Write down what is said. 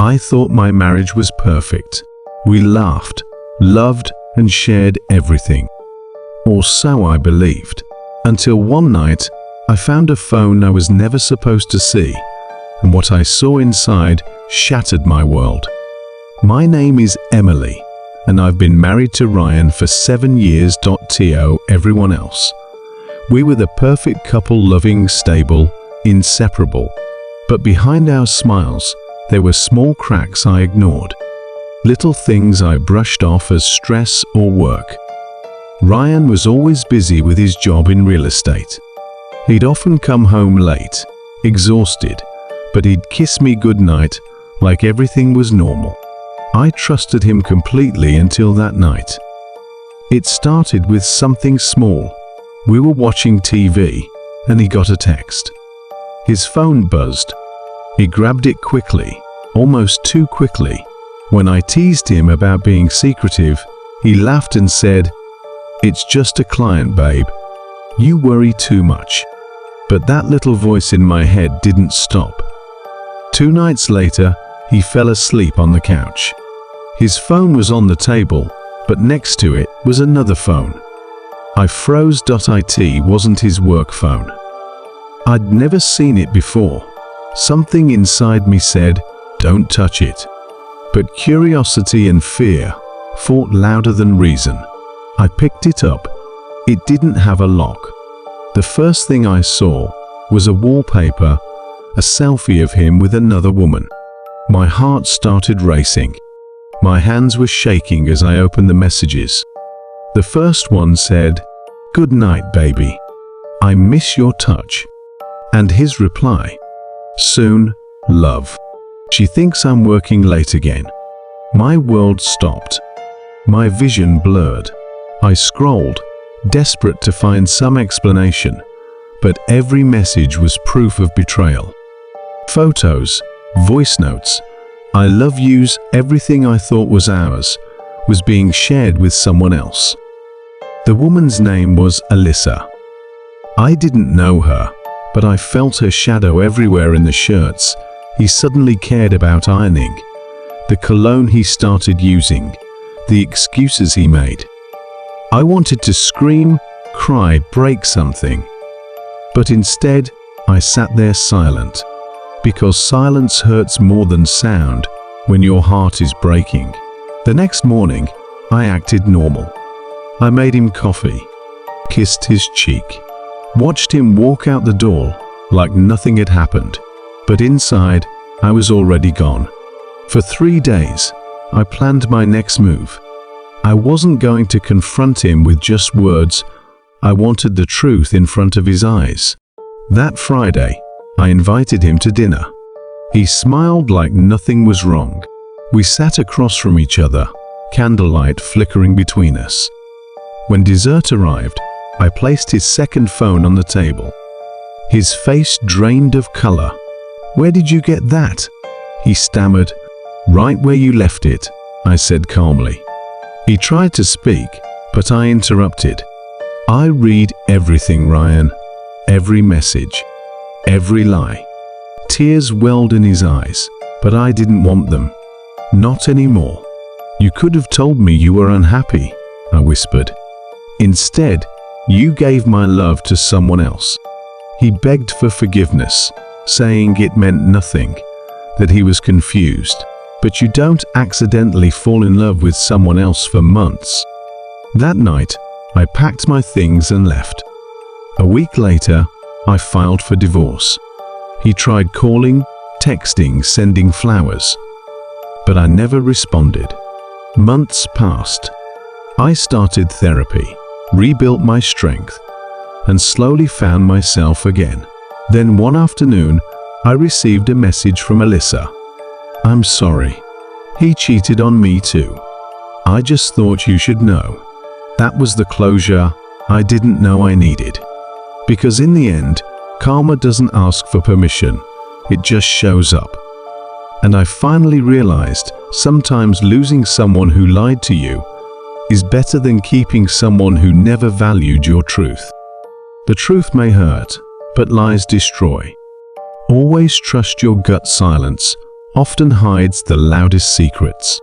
I thought my marriage was perfect. We laughed, loved, and shared everything. Or so I believed. Until one night, I found a phone I was never supposed to see, and what I saw inside shattered my world. My name is Emily, and I've been married to Ryan for 7 years. To everyone else. We were the perfect couple, loving, stable, inseparable. But behind our smiles, there were small cracks I ignored. Little things I brushed off as stress or work. Ryan was always busy with his job in real estate. He'd often come home late, exhausted, but he'd kiss me goodnight like everything was normal. I trusted him completely until that night. It started with something small. We were watching TV, and he got a text. His phone buzzed. He grabbed it quickly, almost too quickly. When I teased him about being secretive, he laughed and said, "It's just a client, babe. You worry too much." But that little voice in my head didn't stop. 2 nights later, he fell asleep on the couch. His phone was on the table, but next to it was another phone. I froze. It wasn't his work phone. I'd never seen it before. Something inside me said, "Don't touch it." But curiosity and fear fought louder than reason. I picked it up. It didn't have a lock. The first thing I saw was a wallpaper, a selfie of him with another woman. My heart started racing. My hands were shaking as I opened the messages. The first one said, "Good night, baby. I miss your touch." And his reply, "Soon, love." She thinks I'm working late again. My world stopped. My vision blurred. I scrolled, desperate to find some explanation, but every message was proof of betrayal. Photos, voice notes, I love yous, everything I thought was ours, was being shared with someone else. The woman's name was Alyssa. I didn't know her, but I felt her shadow everywhere in the shirts he suddenly cared about ironing, the cologne he started using, the excuses he made. I wanted to scream, cry, break something. But instead, I sat there silent, because silence hurts more than sound when your heart is breaking. The next morning, I acted normal. I made him coffee, kissed his cheek, watched him walk out the door like nothing had happened. But inside, I was already gone. For 3 days, I planned my next move. I wasn't going to confront him with just words. I wanted the truth in front of his eyes. That Friday, I invited him to dinner. He smiled like nothing was wrong. We sat across from each other, candlelight flickering between us. When dessert arrived, I placed his second phone on the table. His face drained of color. "Where did you get that?" he stammered. "Right where you left it," I said calmly. He tried to speak, but I interrupted. "I read everything, Ryan. Every message. Every lie." Tears welled in his eyes, but I didn't want them. "Not anymore. You could have told me you were unhappy," I whispered. "Instead, you gave my love to someone else." He begged for forgiveness, saying it meant nothing, that he was confused. But you don't accidentally fall in love with someone else for months. That night, I packed my things and left. A week later, I filed for divorce. He tried calling, texting, sending flowers, but I never responded. Months passed. I started therapy, rebuilt my strength, and slowly found myself again. Then one afternoon, I received a message from Alyssa. "I'm sorry. He cheated on me too. I just thought you should know." That was the closure I didn't know I needed. Because in the end, karma doesn't ask for permission, it just shows up. And I finally realized sometimes losing someone who lied to you is better than keeping someone who never valued your truth. The truth may hurt, but lies destroy. Always trust your gut silence. often hides the loudest secrets.